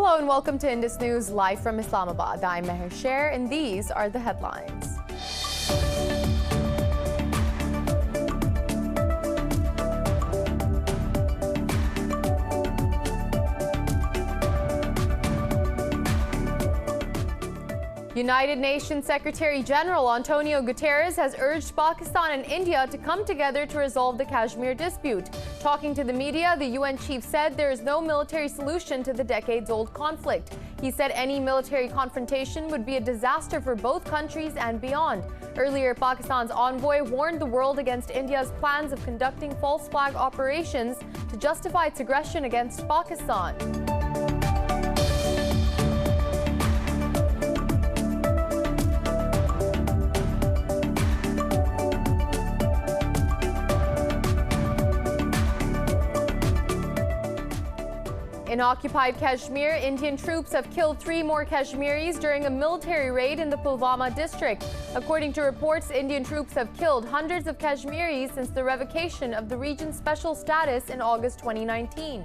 Hello and welcome to Indus News live from Islamabad. I'm Meher Sher and these are the headlines. United Nations Secretary General Antonio Guterres has urged Pakistan and India to come together to resolve the Kashmir dispute. Talking to the media, the UN chief said there is no military solution to the decades-old conflict. He said any military confrontation would be a disaster for both countries and beyond. Earlier, Pakistan's envoy warned the world against India's plans of conducting false flag operations to justify its aggression against Pakistan. In occupied Kashmir, Indian troops have killed 3 more Kashmiris during a military raid in the Pulwama district. According to reports, Indian troops have killed hundreds of Kashmiris since the revocation of the region's special status in August 2019.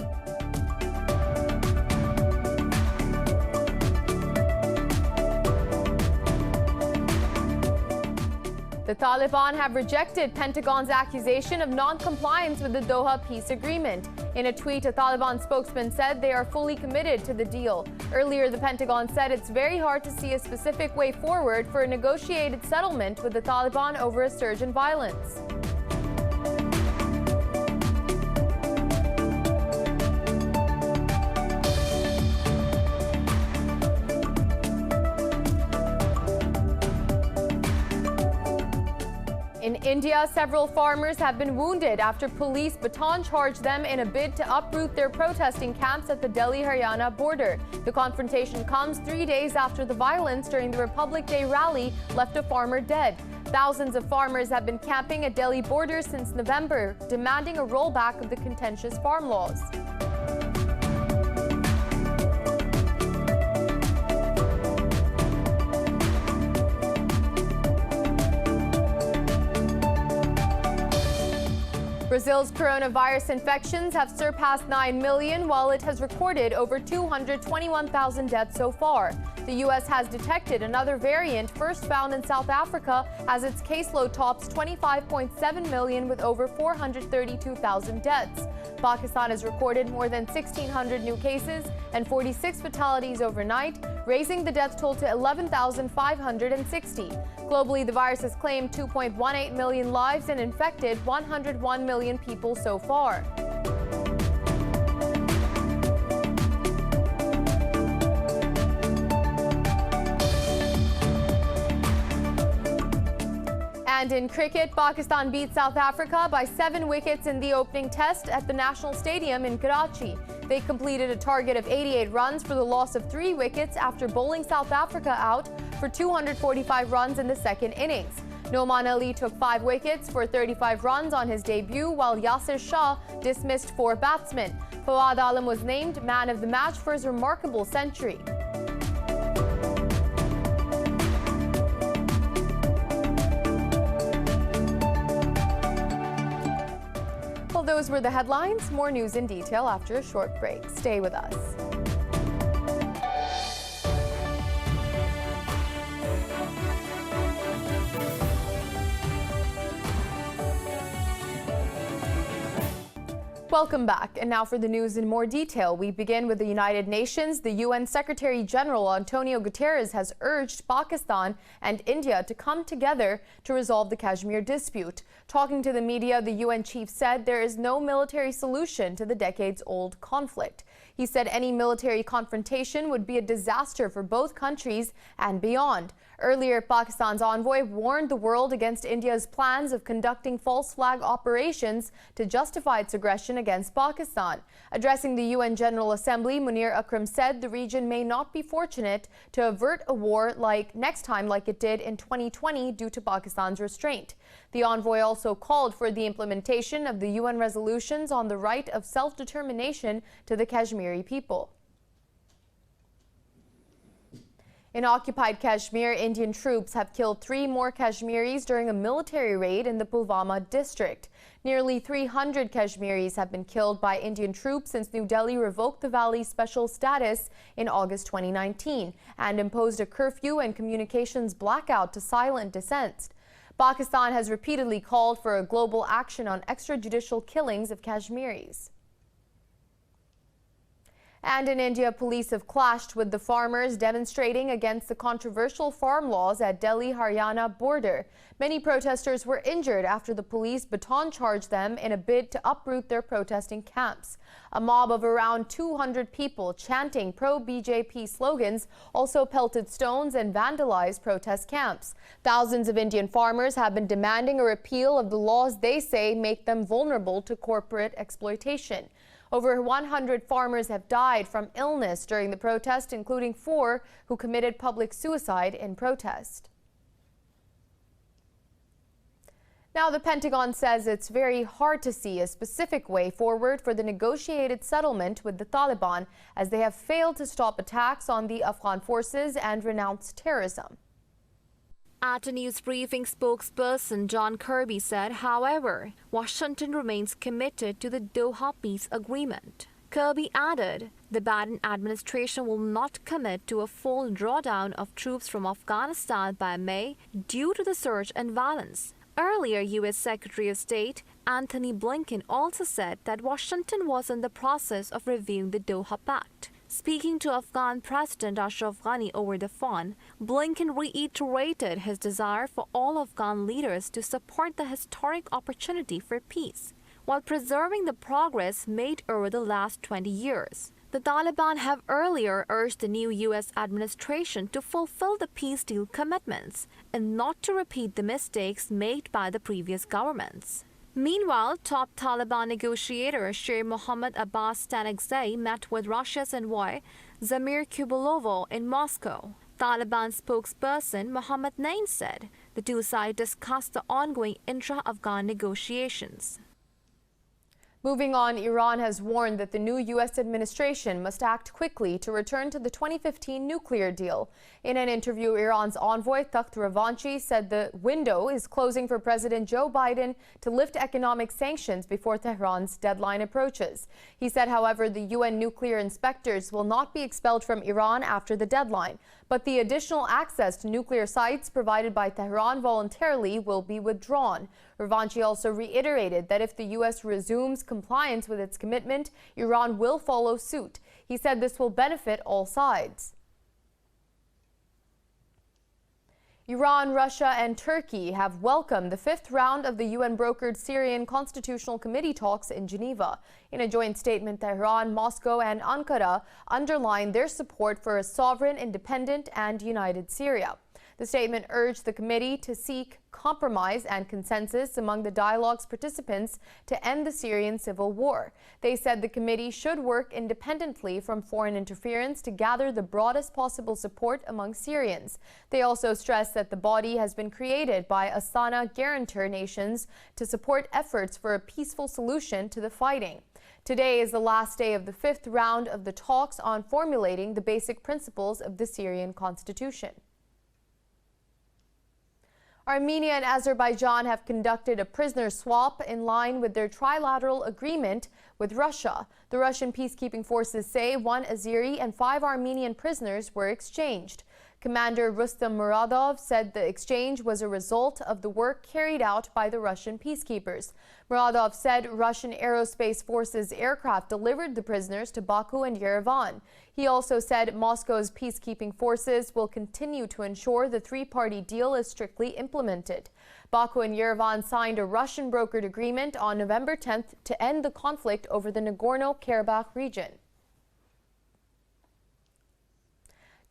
The Taliban have rejected Pentagon's accusation of non-compliance with the Doha peace agreement. In a tweet, a Taliban spokesman said they are fully committed to the deal. Earlier, the Pentagon said it's very hard to see a specific way forward for a negotiated settlement with the Taliban over a surge in violence. In India, several farmers have been wounded after police baton charged them in a bid to uproot their protesting camps at the Delhi-Haryana border. The confrontation comes 3 days after the violence during the Republic Day rally left a farmer dead. Thousands of farmers have been camping at Delhi border since November, demanding a rollback of the contentious farm laws. Brazil's coronavirus infections have surpassed 9 million, while it has recorded over 221,000 deaths so far. The U.S. has detected another variant first found in South Africa as its caseload tops 25.7 million with over 432,000 deaths. Pakistan has recorded more than 1,600 new cases and 46 fatalities overnight, raising the death toll to 11,560. Globally, the virus has claimed 2.18 million lives and infected 101 million people so far. And in cricket, Pakistan beat South Africa by 7 wickets in the opening test at the National Stadium in Karachi. They completed a target of 88 runs for the loss of 3 wickets after bowling South Africa out for 245 runs in the second innings. Noman Ali took 5 wickets for 35 runs on his debut, while Yasir Shah dismissed 4 batsmen. Fawad Alam was named man of the match for his remarkable century. Well, those were the headlines. More news in detail after a short break. Stay with us. Welcome back. And now for the news in more detail. We begin with the United Nations. The UN Secretary General Antonio Guterres has urged Pakistan and India to come together to resolve the Kashmir dispute. Talking to the media, the UN chief said there is no military solution to the decades-old conflict. He said any military confrontation would be a disaster for both countries and beyond. Earlier, Pakistan's envoy warned the world against India's plans of conducting false flag operations to justify its aggression against Pakistan. Addressing the UN General Assembly, Munir Akram said the region may not be fortunate to avert a war next time like it did in 2020 due to Pakistan's restraint. The envoy also called for the implementation of the UN resolutions on the right of self-determination to the Kashmiri people. In occupied Kashmir, Indian troops have killed 3 more Kashmiris during a military raid in the Pulwama district. Nearly 300 Kashmiris have been killed by Indian troops since New Delhi revoked the valley's special status in August 2019 and imposed a curfew and communications blackout to silent dissent. Pakistan has repeatedly called for a global action on extrajudicial killings of Kashmiris. And in India, police have clashed with the farmers demonstrating against the controversial farm laws at Delhi-Haryana border. Many protesters were injured after the police baton charged them in a bid to uproot their protesting camps. A mob of around 200 people chanting pro-BJP slogans also pelted stones and vandalized protest camps. Thousands of Indian farmers have been demanding a repeal of the laws they say make them vulnerable to corporate exploitation. Over 100 farmers have died from illness during the protest, including 4 who committed public suicide in protest. Now, the Pentagon says it's very hard to see a specific way forward for the negotiated settlement with the Taliban, as they have failed to stop attacks on the Afghan forces and renounce terrorism. At a news briefing, spokesperson John Kirby said, however, Washington remains committed to the Doha peace agreement. Kirby added, the Biden administration will not commit to a full drawdown of troops from Afghanistan by May due to the surge in violence. Earlier, U.S. Secretary of State Antony Blinken also said that Washington was in the process of reviewing the Doha Pact. Speaking to Afghan President Ashraf Ghani over the phone, Blinken reiterated his desire for all Afghan leaders to support the historic opportunity for peace, while preserving the progress made over the last 20 years. The Taliban have earlier urged the new U.S. administration to fulfill the peace deal commitments and not to repeat the mistakes made by the previous governments. Meanwhile, top Taliban negotiator Sheikh Mohammed Abbas Stanekzai met with Russia's envoy Zamir Kubulovo in Moscow. Taliban spokesperson Mohammad Naim said the two sides discussed the ongoing intra-Afghan negotiations. Moving on, Iran has warned that the new U.S. administration must act quickly to return to the 2015 nuclear deal. In an interview, Iran's envoy Takht Ravanchi said the window is closing for President Joe Biden to lift economic sanctions before Tehran's deadline approaches. He said, however, the UN nuclear inspectors will not be expelled from Iran after the deadline, but the additional access to nuclear sites provided by Tehran voluntarily will be withdrawn. Ravanchi also reiterated that if the U.S. resumes compliance with its commitment, Iran will follow suit. He said this will benefit all sides. Iran, Russia, and Turkey have welcomed the 5th round of the UN-brokered Syrian Constitutional Committee talks in Geneva. In a joint statement, Tehran, Moscow, and Ankara underlined their support for a sovereign, independent, and united Syria. The statement urged the committee to seek compromise and consensus among the dialogue's participants to end the Syrian civil war. They said the committee should work independently from foreign interference to gather the broadest possible support among Syrians. They also stressed that the body has been created by Astana guarantor nations to support efforts for a peaceful solution to the fighting. Today is the last day of the 5th round of the talks on formulating the basic principles of the Syrian constitution. Armenia and Azerbaijan have conducted a prisoner swap in line with their trilateral agreement with Russia. The Russian peacekeeping forces say 1 Azeri and 5 Armenian prisoners were exchanged. Commander Rustam Muradov said the exchange was a result of the work carried out by the Russian peacekeepers. Muradov said Russian Aerospace Forces aircraft delivered the prisoners to Baku and Yerevan. He also said Moscow's peacekeeping forces will continue to ensure the three-party deal is strictly implemented. Baku and Yerevan signed a Russian-brokered agreement on November 10th to end the conflict over the Nagorno-Karabakh region.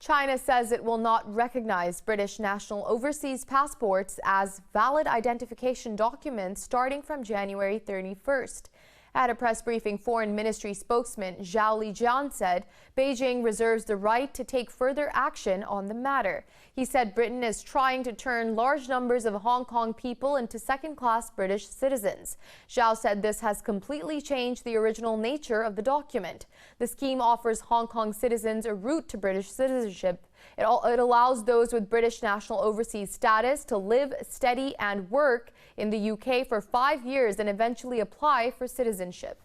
China says it will not recognize British national overseas passports as valid identification documents starting from January 31st. At a press briefing, Foreign Ministry spokesman Zhao Lijian said Beijing reserves the right to take further action on the matter. He said Britain is trying to turn large numbers of Hong Kong people into second-class British citizens. Zhao said this has completely changed the original nature of the document. The scheme offers Hong Kong citizens a route to British citizenship It allows those with British national overseas status to live, study, and work in the UK for 5 years and eventually apply for citizenship.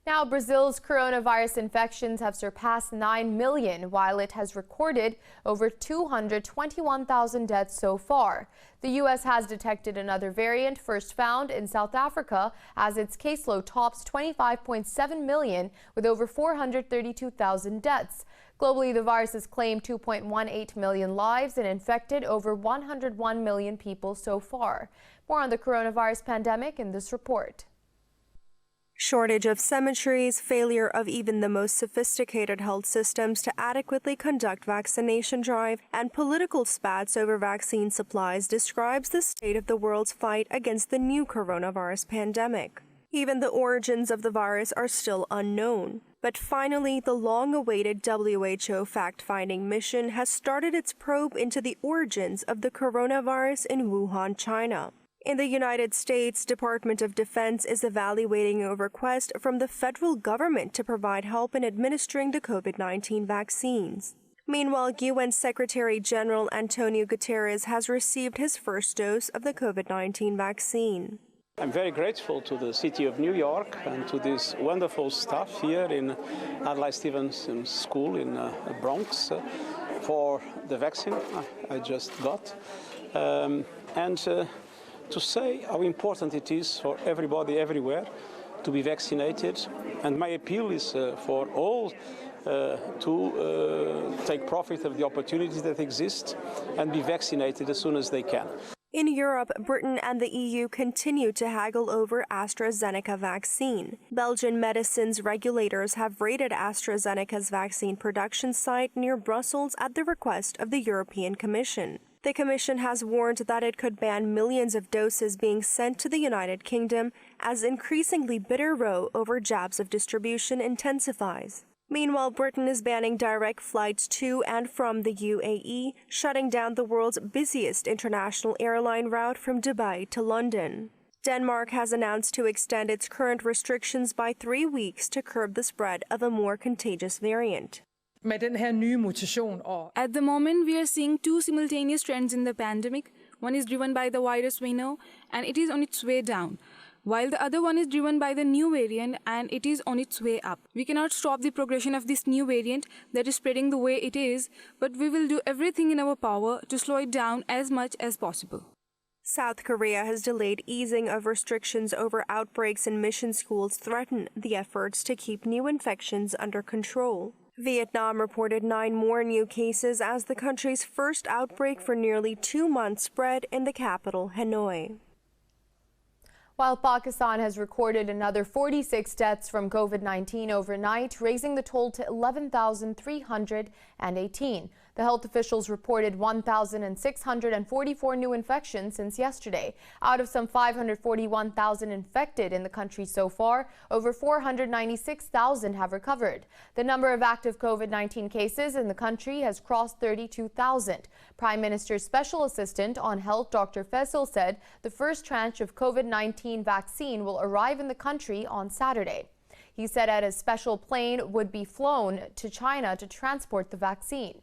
Now, Brazil's coronavirus infections have surpassed 9 million, while it has recorded over 221,000 deaths so far. The U.S. has detected another variant, first found in South Africa, as its caseload tops 25.7 million, with over 432,000 deaths. Globally, the virus has claimed 2.18 million lives and infected over 101 million people so far. More on the coronavirus pandemic in this report. Shortage of cemeteries, failure of even the most sophisticated health systems to adequately conduct vaccination drive, and political spats over vaccine supplies describes the state of the world's fight against the new coronavirus pandemic. Even the origins of the virus are still unknown. But finally, the long-awaited WHO fact-finding mission has started its probe into the origins of the coronavirus in Wuhan, China. In the United States, Department of Defense is evaluating a request from the federal government to provide help in administering the COVID-19 vaccines. Meanwhile, UN Secretary General Antonio Guterres has received his first dose of the COVID-19 vaccine. I'm very grateful to the city of New York and to this wonderful staff here in Adlai Stevenson School in Bronx for the vaccine I just got. To say how important it is for everybody everywhere to be vaccinated. And my appeal is for all to take profit of the opportunities that exist and be vaccinated as soon as they can. In Europe, Britain and the EU continue to haggle over AstraZeneca vaccine. Belgian medicines regulators have raided AstraZeneca's vaccine production site near Brussels at the request of the European Commission. The Commission has warned that it could ban millions of doses being sent to the United Kingdom as increasingly bitter row over jabs of distribution intensifies. Meanwhile, Britain is banning direct flights to and from the UAE, shutting down the world's busiest international airline route from Dubai to London. Denmark has announced to extend its current restrictions by 3 weeks to curb the spread of a more contagious variant. At the moment, we are seeing two simultaneous trends in the pandemic. One is driven by the virus we know, and it is on its way down, while the other one is driven by the new variant, and it is on its way up. We cannot stop the progression of this new variant that is spreading the way it is, but we will do everything in our power to slow it down as much as possible. South Korea has delayed easing of restrictions over outbreaks in mission schools threaten the efforts to keep new infections under control. Vietnam reported 9 more new cases as the country's first outbreak for nearly 2 months spread in the capital, Hanoi. While Pakistan has recorded another 46 deaths from COVID-19 overnight, raising the toll to 11,318. The health officials reported 1,644 new infections since yesterday. Out of some 541,000 infected in the country so far, over 496,000 have recovered. The number of active COVID-19 cases in the country has crossed 32,000. Prime Minister's Special Assistant on Health, Dr. Faisal, said the first tranche of COVID-19 vaccine will arrive in the country on Saturday. He said a special plane would be flown to China to transport the vaccine.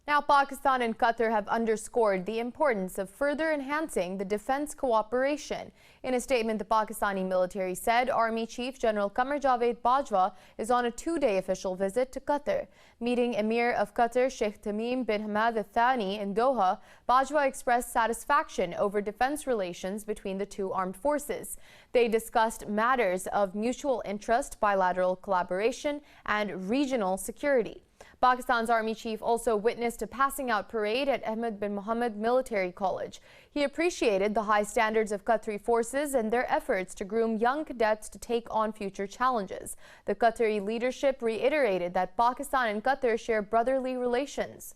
Now, Pakistan and Qatar have underscored the importance of further enhancing the defense cooperation. In a statement, the Pakistani military said Army Chief General Qamar Javed Bajwa is on a 2-day official visit to Qatar. Meeting Emir of Qatar Sheikh Tamim bin Hamad Al Thani in Doha, Bajwa expressed satisfaction over defense relations between the two armed forces. They discussed matters of mutual interest, bilateral collaboration, and regional security. Pakistan's Army Chief also witnessed a passing out parade at Ahmed bin Mohammed Military College. He appreciated the high standards of Qatari forces and their efforts to groom young cadets to take on future challenges. The Qatari leadership reiterated that Pakistan and Qatar share brotherly relations.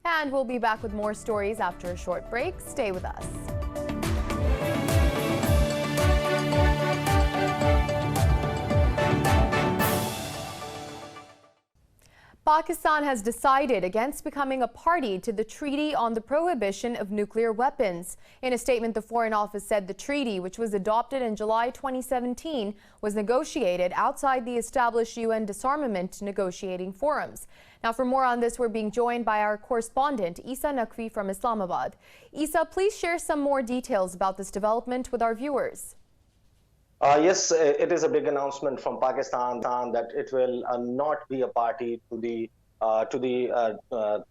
And we'll be back with more stories after a short break. Stay with us. Pakistan has decided against becoming a party to the Treaty on the Prohibition of Nuclear Weapons. In a statement, the Foreign Office said the treaty, which was adopted in July 2017, was negotiated outside the established UN disarmament negotiating forums. Now, for more on this, we're being joined by our correspondent, Isa Naqvi from Islamabad. Isa, please share some more details about this development with our viewers. Yes, it is a big announcement from Pakistan that it will not be a party to the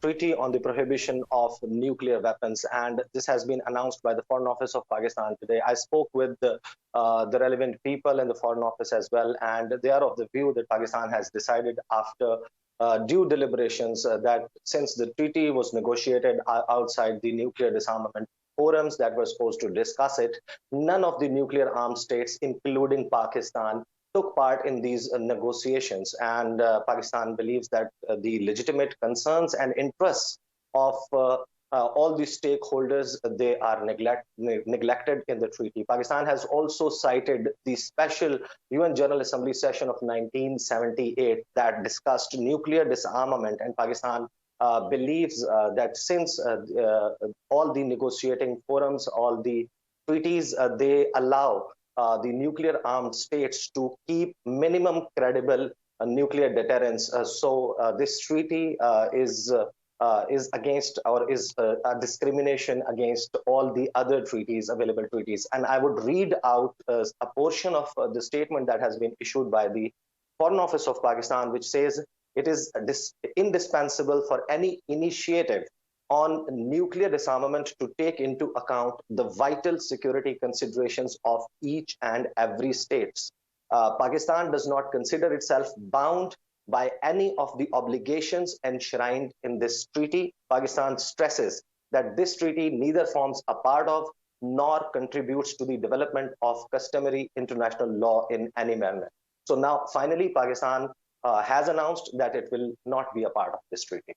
Treaty on the Prohibition of Nuclear Weapons, and this has been announced by the Foreign Office of Pakistan today. I spoke with the relevant people in the Foreign Office as well, and they are of the view that Pakistan has decided after due deliberations that since the treaty was negotiated outside the nuclear disarmament forums that were supposed to discuss it, none of the nuclear armed states, including Pakistan, took part in these negotiations. And Pakistan believes that the legitimate concerns and interests of all the stakeholders, they are neglected in the treaty. Pakistan has also cited the special UN General Assembly session of 1978 that discussed nuclear disarmament, and Pakistan believes that since all the negotiating forums, all the treaties, they allow the nuclear armed states to keep minimum credible nuclear deterrence. So this treaty is against, or is a discrimination against all the other treaties, available treaties. And I would read out a portion of the statement that has been issued by the Foreign Office of Pakistan, which says, it is indispensable for any initiative on nuclear disarmament to take into account the vital security considerations of each and every state. Pakistan does not consider itself bound by any of the obligations enshrined in this treaty. Pakistan stresses that this treaty neither forms a part of nor contributes to the development of customary international law in any manner. So now, finally, Pakistan has announced that it will not be a part of this treaty.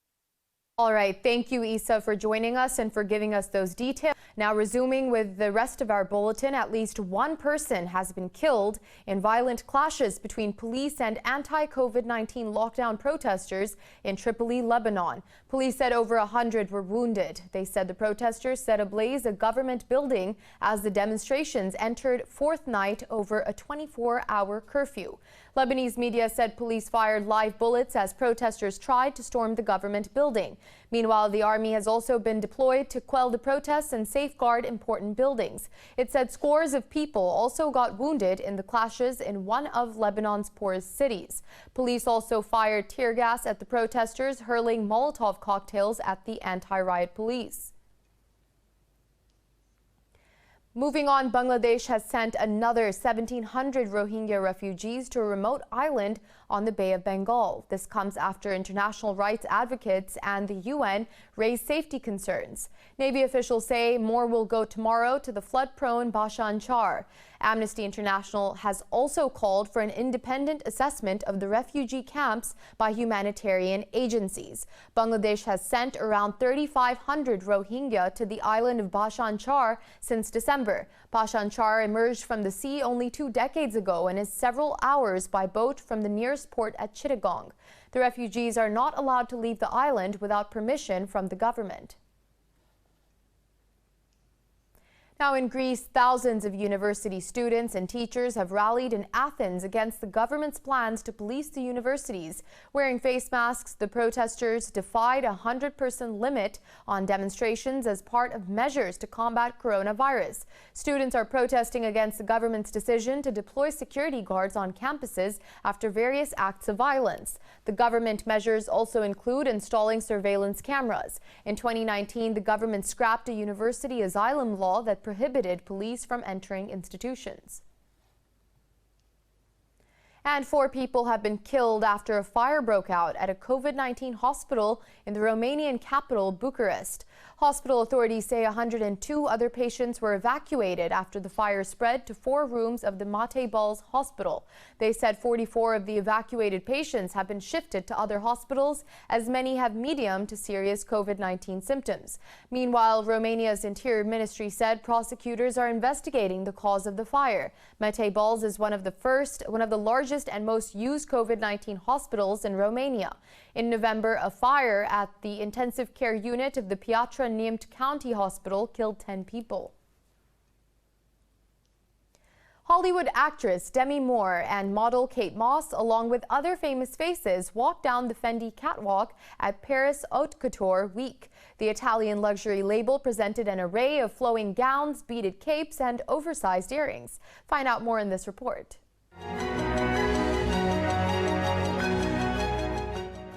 All right. Thank you, Isa, for joining us and for giving us those details. Now, resuming with the rest of our bulletin, at least one person has been killed in violent clashes between police and anti-COVID-19 lockdown protesters in Tripoli, Lebanon. Police said over 100 were wounded. They said the protesters set ablaze a government building as the demonstrations entered fourth night over a 24-hour curfew. Lebanese media said police fired live bullets as protesters tried to storm the government building. Meanwhile, the army has also been deployed to quell the protests and safeguard important buildings. It said scores of people also got wounded in the clashes in one of Lebanon's poorest cities. Police also fired tear gas at the protesters, hurling Molotov cocktails at the anti-riot police. Moving on, Bangladesh has sent another 1,700 Rohingya refugees to a remote island on the Bay of Bengal. This comes after international rights advocates and the UN raised safety concerns. Navy officials say more will go tomorrow to the flood-prone Bhashan Char. Amnesty International has also called for an independent assessment of the refugee camps by humanitarian agencies. Bangladesh has sent around 3,500 Rohingya to the island of Bhashan Char since December. Bhashan Char emerged from the sea only 2 decades ago and is several hours by boat from the nearest port at Chittagong. The refugees are not allowed to leave the island without permission from the government. Now in Greece, thousands of university students and teachers have rallied in Athens against the government's plans to police the universities. Wearing face masks, the protesters defied a 100-person limit on demonstrations as part of measures to combat coronavirus. Students are protesting against the government's decision to deploy security guards on campuses after various acts of violence. The government measures also include installing surveillance cameras. In 2019, the government scrapped a university asylum law that prohibited police from entering institutions. And 4 people have been killed after a fire broke out at a COVID-19 hospital in the Romanian capital, Bucharest. Hospital authorities say 102 other patients were evacuated after the fire spread to 4 rooms of the Matei Balz hospital. They said 44 of the evacuated patients have been shifted to other hospitals, as many have medium to serious COVID-19 symptoms. Meanwhile, Romania's Interior Ministry said prosecutors are investigating the cause of the fire. Matei Balz is one of the largest largest and most used COVID-19 hospitals in Romania. In November, a fire at the intensive care unit of the Piatra Neamt County Hospital killed 10 people. Hollywood actress Demi Moore and model Kate Moss, along with other famous faces, walked down the Fendi catwalk at Paris Haute Couture Week. The Italian luxury label presented an array of flowing gowns, beaded capes, and oversized earrings. Find out more in this report.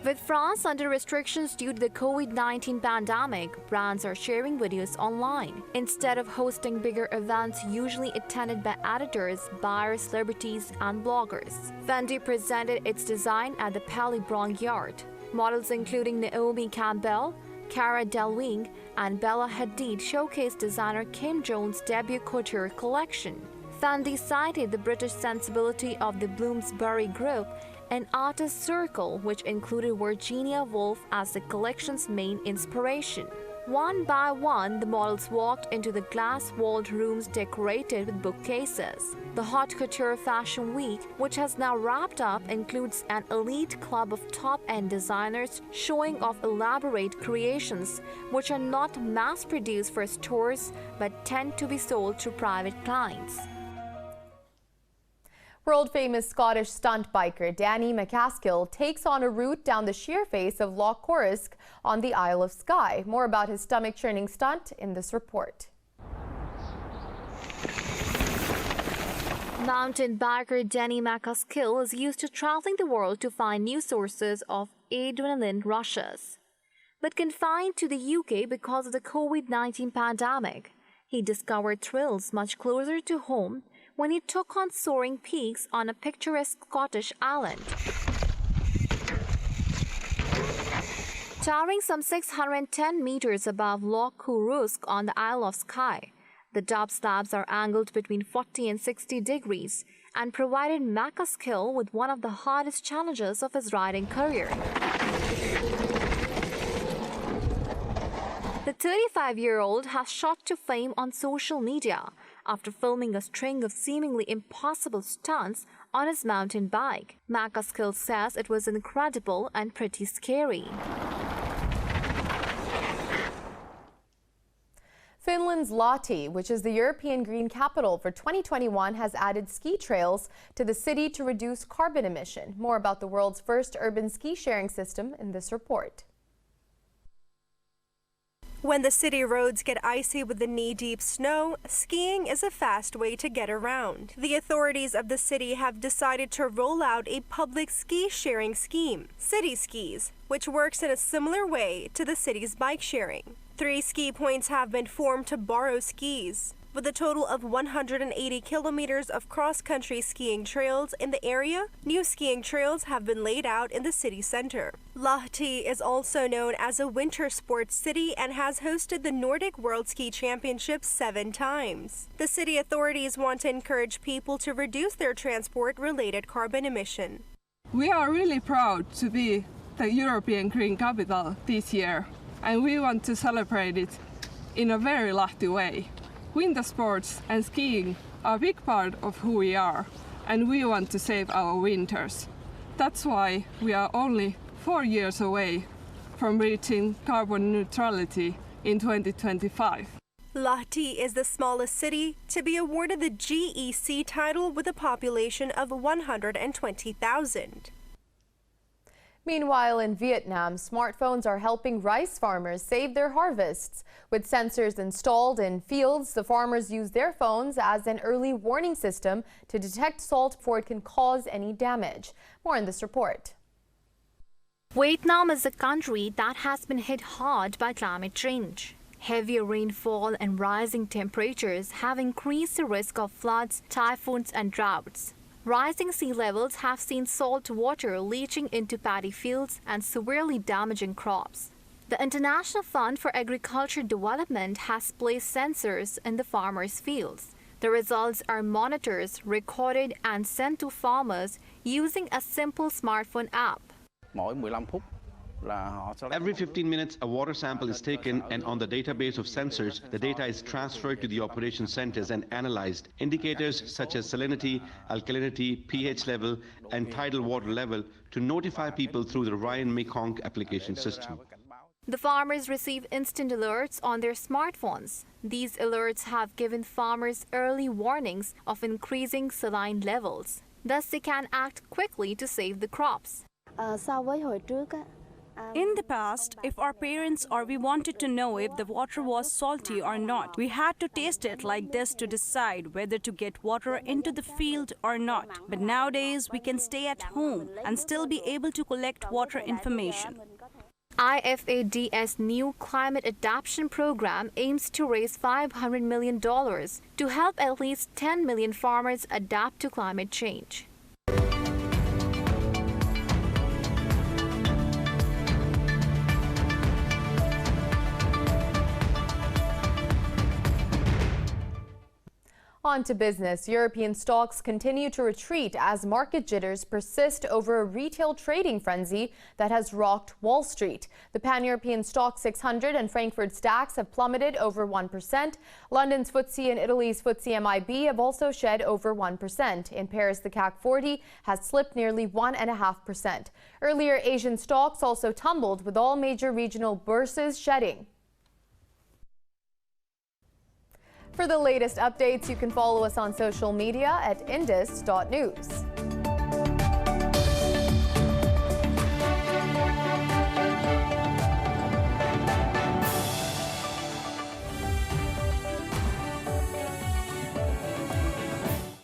With France under restrictions due to the COVID-19 pandemic, brands are sharing videos online instead of hosting bigger events usually attended by editors, buyers, celebrities, and bloggers. Fendi presented its design at the Palais Brongniart. Models including Naomi Campbell, Cara Delevingne, and Bella Hadid showcased designer Kim Jones' debut couture collection. Fendi cited the British sensibility of the Bloomsbury Group an artist circle, which included Virginia Woolf as the collection's main inspiration. One by one, the models walked into the glass-walled rooms decorated with bookcases. The Haute Couture Fashion Week, which has now wrapped up, includes an elite club of top-end designers showing off elaborate creations, which are not mass-produced for stores but tend to be sold to private clients. World-famous Scottish stunt biker Danny McCaskill takes on a route down the sheer face of Loch Corrusk on the Isle of Skye. More about his stomach-churning stunt in this report. Mountain biker Danny McCaskill is used to traveling the world to find new sources of adrenaline rushes. But confined to the UK because of the COVID-19 pandemic, he discovered thrills much closer to home when he took on soaring peaks on a picturesque Scottish island. Towering some 610 meters above Loch Corrusk on the Isle of Skye, the top slabs are angled between 40 and 60 degrees and provided McCaskill with one of the hardest challenges of his riding career. The 35-year-old has shot to fame on social media after filming a string of seemingly impossible stunts on his mountain bike. McCaskill says it was incredible and pretty scary. Finland's Lahti, which is the European Green Capital for 2021, has added ski trails to the city to reduce carbon emission. More about the world's first urban ski sharing system in this report. When the city roads get icy with the knee-deep snow, skiing is a fast way to get around. The authorities of the city have decided to roll out a public ski sharing scheme, City Skis, which works in a similar way to the city's bike sharing. 3 ski points have been formed to borrow skis. With a total of 180 kilometers of cross-country skiing trails in the area, new skiing trails have been laid out in the city center. Lahti is also known as a winter sports city and has hosted the Nordic World Ski Championships 7 times. The city authorities want to encourage people to reduce their transport-related carbon emission. We are really proud to be the European Green Capital this year, and we want to celebrate it in a very Lahti way. Winter sports and skiing are a big part of who we are, and we want to save our winters. That's why we are only 4 years away from reaching carbon neutrality in 2025. Lahti is the smallest city to be awarded the GEC title with a population of 120,000. Meanwhile, in Vietnam, smartphones are helping rice farmers save their harvests. With sensors installed in fields, the farmers use their phones as an early warning system to detect salt before it can cause any damage. More in this report. Vietnam is a country that has been hit hard by climate change. Heavier rainfall and rising temperatures have increased the risk of floods, typhoons, and droughts. Rising sea levels have seen salt water leaching into paddy fields and severely damaging crops. The International Fund for Agriculture Development has placed sensors in the farmers' fields. The results are monitors recorded and sent to farmers using a simple smartphone app. Mỗi 15 phút Every 15 minutes, a water sample is taken, and on the database of sensors, the data is transferred to the operation centers and analyzed. Indicators such as salinity, alkalinity, pH level, and tidal water level to notify people through the Ryan Mekong application system. The farmers receive instant alerts on their smartphones. These alerts have given farmers early warnings of increasing saline levels. Thus, they can act quickly to save the crops. In the past, if our parents or we wanted to know if the water was salty or not, we had to taste it like this to decide whether to get water into the field or not. But nowadays, we can stay at home and still be able to collect water information. IFAD's new climate adaptation program aims to raise $500 million to help at least 10 million farmers adapt to climate change. On to business. European stocks continue to retreat as market jitters persist over a retail trading frenzy that has rocked Wall Street. The Pan-European Stock 600 and Frankfurt DAX have plummeted over 1%. London's FTSE and Italy's FTSE MIB have also shed over 1%. In Paris, the CAC 40 has slipped nearly 1.5%. Earlier, Asian stocks also tumbled, with all major regional bourses shedding. For the latest updates, you can follow us on social media at indus.news.